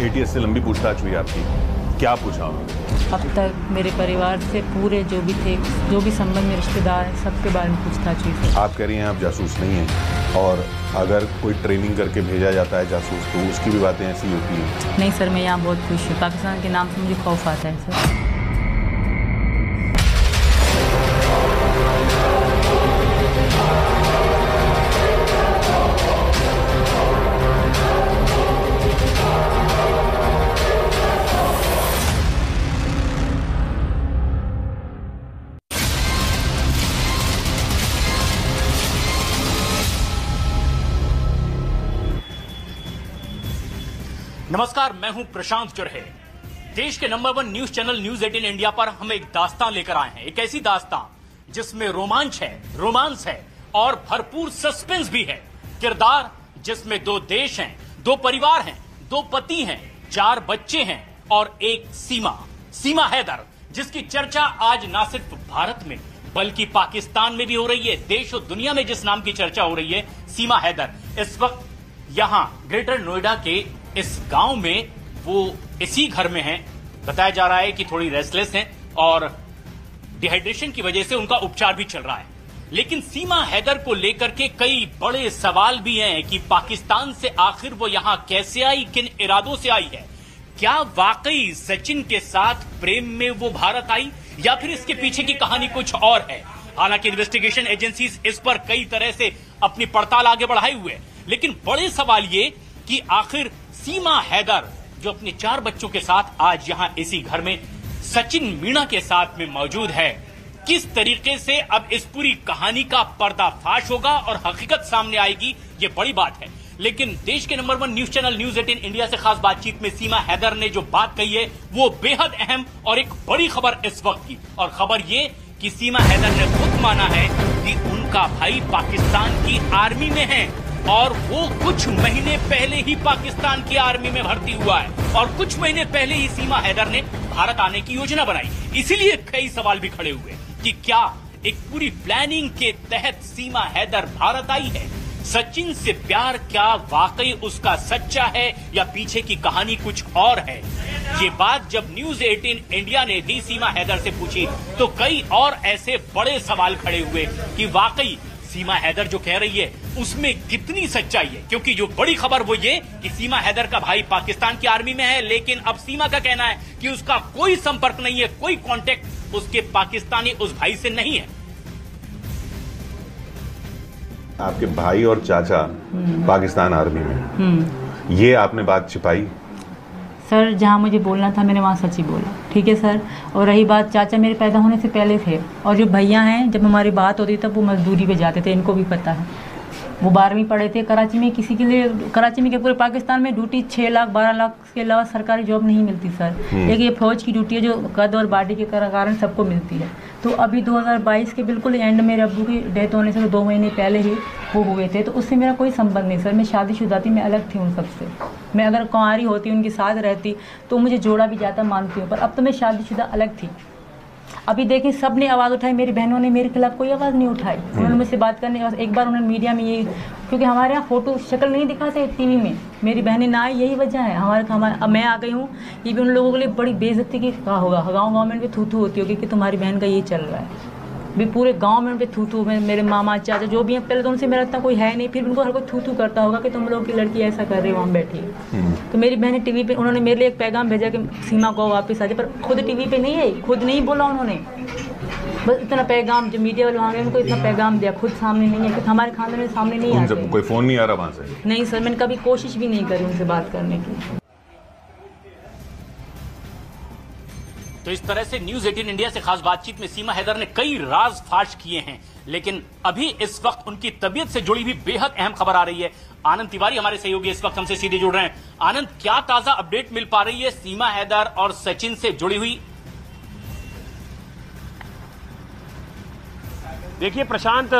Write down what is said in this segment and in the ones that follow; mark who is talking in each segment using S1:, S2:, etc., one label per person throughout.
S1: ATS से लंबी पूछताछ हुई आपकी, क्या पूछा उन्होंने?
S2: अब तक मेरे परिवार से पूरे जो भी थे, जो भी संबंध में रिश्तेदार हैं, सबके बारे में पूछताछ हुई थी।
S1: आप कह रही हैं आप जासूस नहीं हैं, और अगर कोई ट्रेनिंग करके भेजा जाता है जासूस तो उसकी भी बातें ऐसी होती हैं?
S2: नहीं सर, मैं यहाँ बहुत खुश हूँ। पाकिस्तान के नाम से मुझे खौफ आता है सर।
S3: नमस्कार, मैं हूं प्रशांत चुरहे। देश के number 1 news channel news 18 India पर हम एक दास्तान लेकर आए हैं। एक ऐसी दास्तान जिसमें रोमांच है, रोमांस है और भरपूर सस्पेंस भी है। किरदार जिसमें 2 देश हैं, 2 परिवार हैं, 2 पति हैं, 4 बच्चे हैं और एक सीमा हैदर, जिसकी चर्चा आज ना सिर्फ भारत में बल्कि पाकिस्तान में भी हो रही है। देश और दुनिया में जिस नाम की चर्चा हो रही है, सीमा हैदर, इस वक्त यहां ग्रेटर नोएडा के इस गांव में वो इसी घर में हैं। बताया जा रहा है कि थोड़ी रेस्टलेस हैं और डिहाइड्रेशन की वजह से उनका उपचार भी चल रहा है। लेकिन सीमा हैदर को लेकर के कई बड़े सवाल भी हैं कि पाकिस्तान से आखिर वो यहां कैसे आई, किन इरादों से आई है। क्या वाकई सचिन के साथ प्रेम में वो भारत आई या फिर इसके पीछे की कहानी कुछ और है। हालांकि इन्वेस्टिगेशन एजेंसीज इस पर कई तरह से अपनी पड़ताल आगे बढ़ाए हुए हैं, लेकिन बड़े सवाल ये कि आखिर सीमा हैदर जो अपने 4 बच्चों के साथ आज यहां इसी घर में सचिन मीणा के साथ में मौजूद है, किस तरीके से अब इस पूरी कहानी का पर्दाफाश होगा और हकीकत सामने आएगी, ये बड़ी बात है। लेकिन देश के number 1 news channel news 18 India से खास बातचीत में सीमा हैदर ने जो बात कही है वो बेहद अहम और एक बड़ी खबर इस वक्त की। और खबर ये कि सीमा हैदर ने खुद माना है कि उनका भाई पाकिस्तान की आर्मी में है और वो कुछ महीने पहले ही पाकिस्तान की आर्मी में भर्ती हुआ है और कुछ महीने पहले ही सीमा हैदर ने भारत आने की योजना बनाई। इसीलिए कई सवाल भी खड़े हुए कि क्या एक पूरी प्लानिंग के तहत सीमा हैदर भारत आई है। सचिन से प्यार क्या वाकई उसका सच्चा है या पीछे की कहानी कुछ और है। ये बात जब न्यूज 18 इंडिया ने भी सीमा हैदर से पूछी तो कई और ऐसे बड़े सवाल खड़े हुए कि वाकई सीमा हैदर जो कह रही है उसमें कितनी सच्चाई है। क्योंकि जो बड़ी खबर वो ये कि सीमा हैदर का भाई पाकिस्तान की आर्मी में है, लेकिन अब सीमा का कहना है कि उसका कोई संपर्क नहीं है, कोई कांटेक्ट उसके पाकिस्तानी उस भाई से नहीं है।
S1: आपके भाई और चाचा पाकिस्तान आर्मी में, ये आपने बात छिपाई?
S2: सर जहाँ मुझे बोलना था मैंने वहाँ सच ही बोला, ठीक है सर। और रही बात, चाचा मेरे पैदा होने से पहले थे और जो भैया हैं जब हमारी बात होती तब वो मजदूरी पे जाते थे, इनको भी पता है। वो 12वीं पढ़े थे कराची में, किसी के लिए कराची में क्या पूरे पाकिस्तान में ड्यूटी 6 लाख 12 लाख के अलावा सरकारी जॉब नहीं मिलती सर। एक ये फौज की ड्यूटी है जो कद और बॉडी के कारण सबको मिलती है। तो अभी 2022 के बिल्कुल एंड मेरे अब्बू की डेथ होने से 2 महीने पहले ही वो हुए थे, तो उससे मेरा कोई संबंध नहीं सर। मैं शादीशुदा थी, मैं अलग थी उन सबसे। मैं अगर कुंवारी होती उनके साथ रहती तो मुझे जोड़ा भी जाता, मानती हूँ, पर अब तो मैं शादीशुदा अलग थी। अभी देखिए सब ने आवाज़ उठाई, मेरी बहनों ने मेरे खिलाफ कोई आवाज़ नहीं उठाई। उन्होंने मुझसे बात करने, एक बार उन्होंने मीडिया में ये, क्योंकि हमारे यहाँ फोटो शक्ल नहीं दिखाते टीवी में, मेरी बहनें ना आई, यही वजह है। अब मैं आ गई हूँ, ये भी उन लोगों के लिए बड़ी बेइज्जती की कहा होगा। गाँव में भी थू थू होती होगी कि तुम्हारी बहन का ये चल रहा है। भी पूरे गांव में उन पे थू थू, मेरे मामा चाचा जो भी हैं, पहले तो उनसे मेरा इतना कोई है नहीं, फिर उनको हर कोई थू थू करता होगा कि तुम लोग की लड़की ऐसा कर रही हो, वहाँ बैठी है। तो मेरी बहन टीवी पे, उन्होंने मेरे लिए एक पैगाम भेजा कि सीमा को वापस आ जाए, पर खुद टीवी पे नहीं आई, खुद नहीं बोला उन्होंने। बस इतना पैगाम जो मीडिया वाले वहाँ गए उनको इतना पैगाम दिया, खुद सामने नहीं है, हमारे खानदान में सामने नहीं आते।
S1: कोई फोन नहीं आ रहा वहाँ से?
S2: नहीं सर, मैंने कभी कोशिश भी नहीं करी उनसे बात करने की।
S3: तो इस तरह से न्यूज 18 इंडिया से खास बातचीत में सीमा हैदर ने कई राज फाश किए हैं, लेकिन अभी इस वक्त उनकी तबीयत से जुड़ी हुई बेहद अहम खबर आ रही है। आनंद तिवारी हमारे सहयोगी इस वक्त हमसे सीधे जुड़ रहे हैं। आनंद, क्या ताजा अपडेट मिल पा रही है सीमा हैदर और सचिन से जुड़ी हुई?
S4: देखिए प्रशांत,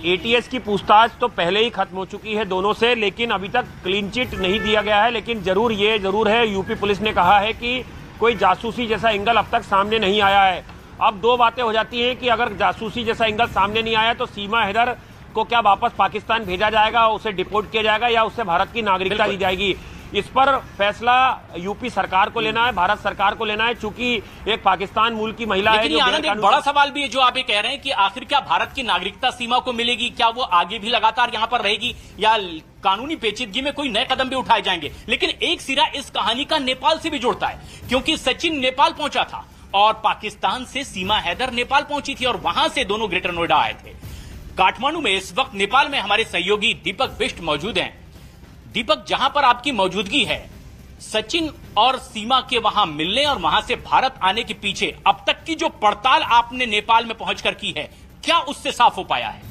S4: एटीएस की पूछताछ तो पहले ही खत्म हो चुकी है दोनों से, लेकिन अभी तक क्लीन चिट नहीं दिया गया है। लेकिन ये जरूर है, यूपी पुलिस ने कहा है कि कोई जासूसी जैसा एंगल अब तक सामने नहीं आया है। अब 2 बातें हो जाती हैं कि अगर जासूसी जैसा एंगल सामने नहीं आया तो सीमा हैदर को क्या वापस पाकिस्तान भेजा जाएगा, उसे डिपोर्ट किया जाएगा या उससे भारत की नागरिकता दी जाएगी। इस पर फैसला यूपी सरकार को लेना है, भारत सरकार को लेना है, चूंकि एक पाकिस्तान मूल की महिला है।
S3: लेकिन आनंद, एक बड़ा सवाल भी है जो आप ये कह रहे हैं कि आखिर क्या भारत की नागरिकता सीमा को मिलेगी? क्या वो आगे भी लगातार यहां पर रहेगी या कानूनी पेचीदगी में कोई नए कदम भी उठाए जाएंगे? लेकिन एक सिरा इस कहानी का नेपाल से भी जुड़ता है, क्योंकि सचिन नेपाल पहुंचा था और पाकिस्तान से सीमा हैदर नेपाल पहुंची थी और वहां से दोनों ग्रेटर नोएडा आए थे। काठमांडू में इस वक्त नेपाल में हमारे सहयोगी दीपक बिष्ट मौजूद हैं। दीपक, जहां पर आपकी मौजूदगी है, सचिन और सीमा के वहां मिलने और वहां से भारत आने के पीछे अब तक की जो पड़ताल आपने नेपाल में पहुंचकर की है, क्या उससे साफ हो पाया है?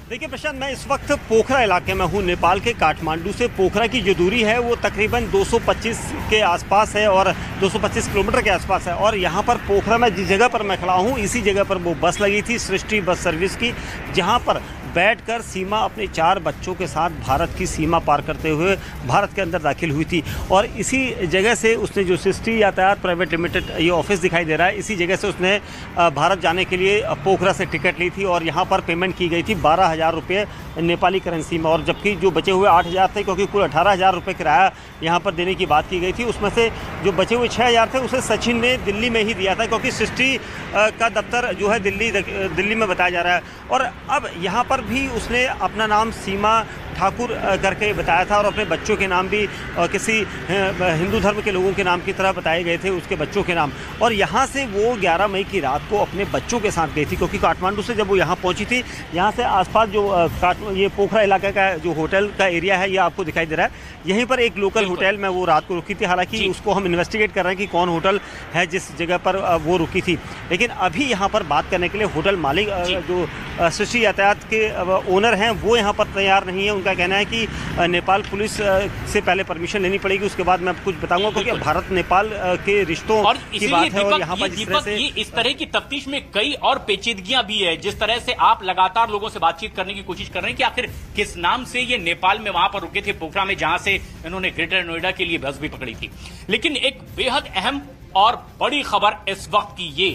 S5: देखिए प्रशांत, मैं इस वक्त पोखरा इलाके में हूँ। नेपाल के काठमांडू से पोखरा की जो दूरी है वो तकरीबन 225 के आसपास है और 225 किलोमीटर के आसपास है। और यहाँ पर पोखरा में जिस जगह पर मैं खड़ा हूँ, इसी जगह पर वो बस लगी थी सृष्टि बस सर्विस की, जहाँ पर बैठकर सीमा अपने 4 बच्चों के साथ भारत की सीमा पार करते हुए भारत के अंदर दाखिल हुई थी। और इसी जगह से उसने, जो सृष्टि यातायात प्राइवेट लिमिटेड ये ऑफिस दिखाई दे रहा है, इसी जगह से उसने भारत जाने के लिए पोखरा से टिकट ली थी और यहाँ पर पेमेंट की गई थी 12,000 रुपये नेपाली करेंसी में। और जबकि जो बचे हुए 8,000 थे, क्योंकि कुल 18,000 रुपये किराया यहाँ पर देने की बात की गई थी, उसमें से जो बचे हुए 6,000 थे उसे सचिन ने दिल्ली में ही दिया था, क्योंकि सृष्टि का दफ्तर जो है दिल्ली में बताया जा रहा है। और अब यहाँ पर भी उसने अपना नाम सीमा ठाकुर करके बताया था और अपने बच्चों के नाम भी किसी हिंदू धर्म के लोगों के नाम की तरह बताए गए थे, उसके बच्चों के नाम। और यहाँ से वो 11 मई की रात को अपने बच्चों के साथ गई थी, क्योंकि काठमांडू से जब वो यहाँ पहुँची थी, यहाँ से आसपास जो ये पोखरा इलाके का जो होटल का एरिया है, ये आपको दिखाई दे रहा है, यहीं पर एक लोकल होटल में वो रात को रुकी थी। हालांकि उसको हम इन्वेस्टिगेट कर रहे हैं कि कौन होटल है जिस जगह पर वो रुकी थी। लेकिन अभी यहाँ पर बात करने के लिए होटल मालिक, जो सृष्टि यातायात के ओनर हैं, वो यहाँ पर तैयार नहीं है। उनका कहना है कि नेपाल पुलिस से पहले परमिशन लेनी पड़ेगी, उसके बाद मैं कुछ बताऊंगा, क्योंकि भारत नेपाल के रिश्तों की बात है। और यहाँ पर जिस तरह से
S3: इस तरह की तफ्तीश में कई और पेचीदगियां भी है, जिस तरह से आप लगातार लोगों से बातचीत करने की कोशिश कर रहे हैं कि आखिर किस नाम से ये नेपाल में वहां पर रुके थे, पोखरा में, जहां से इन्होंने ग्रेटर नोएडा के लिए बस भी पकड़ी थी। लेकिन एक बेहद अहम और बड़ी खबर इस वक्त की ये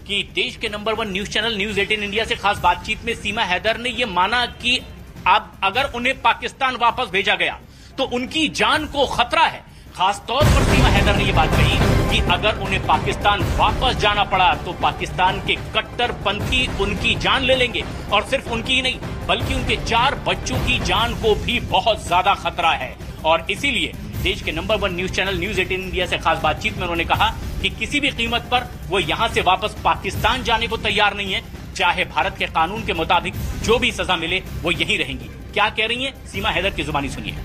S3: कि देश के number 1 news channel news 18 India से खास बातचीत में सीमा हैदर ने यह माना कि अब अगर उन्हें पाकिस्तान वापस भेजा गया तो उनकी जान को खतरा है। खास तौर पर सीमा हैदर ने यह बात कही कि अगर उन्हें पाकिस्तान वापस जाना पड़ा तो पाकिस्तान के कट्टरपंथी उनकी जान ले लेंगे, और सिर्फ उनकी ही नहीं बल्कि उनके 4 बच्चों की जान को भी बहुत ज्यादा खतरा है। और इसीलिए देश के number 1 news channel news 18 India से खास बातचीत में उन्होंने कहा कि किसी भी कीमत पर वो यहां से वापस पाकिस्तान जाने को तैयार नहीं है, चाहे भारत के कानून के मुताबिक जो भी सजा मिले वो यहीं रहेंगी। क्या कह रही हैं सीमा हैदर की जुबानी सुनिए।